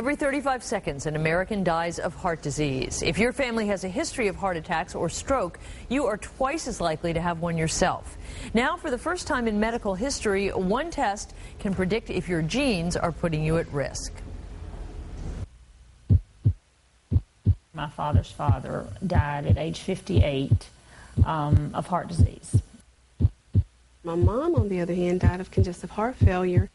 Every 35 seconds, an American dies of heart disease. If your family has a history of heart attacks or stroke, you are twice as likely to have one yourself. Now, for the first time in medical history, one test can predict if your genes are putting you at risk. My father's father died at age 58 of heart disease. My mom, on the other hand, died of congestive heart failure.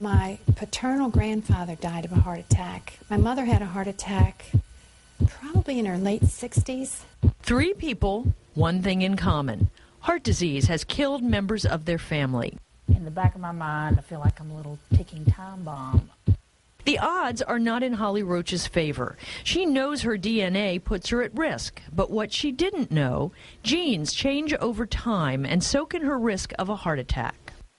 My paternal grandfather died of a heart attack. My mother had a heart attack probably in her late 60s. 3 people, one thing in common. Heart disease has killed members of their family. In the back of my mind, I feel like I'm a little ticking time bomb. The odds are not in Holly Roach's favor. She knows her DNA puts her at risk, but what she didn't know, genes change over time, and so can her risk of a heart attack.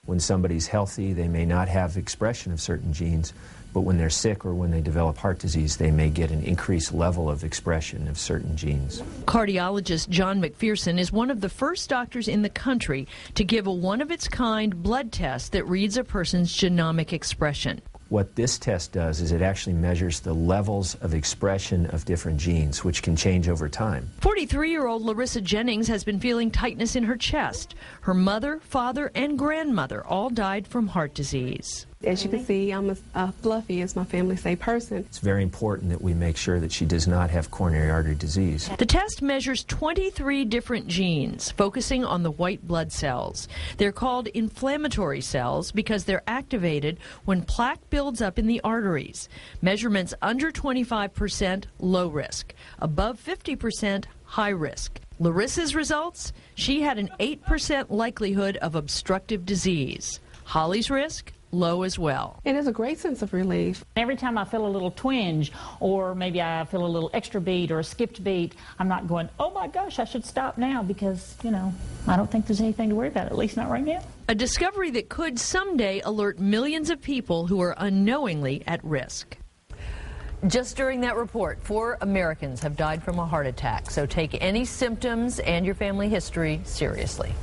When somebody's healthy, they may not have expression of certain genes, but when they're sick or when they develop heart disease, they may get an increased level of expression of certain genes. Cardiologist John McPherson is one of the first doctors in the country to give a one-of-its-kind blood test that reads a person's genomic expression. What this test does is it actually measures the levels of expression of different genes, which can change over time. 43-year-old Larissa Jennings has been feeling tightness in her chest. Her mother, father, and grandmother all died from heart disease. As you can see, I'm a fluffy, as my family say, person. It's very important that we make sure that she does not have coronary artery disease. The test measures 23 different genes, focusing on the white blood cells. They're called inflammatory cells because they're activated when plaque builds up in the arteries. Measurements under 25%, low risk. Above 50%, high risk. Larissa's results? She had an 8% likelihood of obstructive disease. Holly's risk? Low as well. It is a great sense of relief. Every time I feel a little twinge, or maybe I feel a little extra beat or a skipped beat, I'm not going, oh my gosh, I should stop now because, I don't think there's anything to worry about, at least not right now. A discovery that could someday alert millions of people who are unknowingly at risk. Just during that report, 4 Americans have died from a heart attack. So take any symptoms and your family history seriously.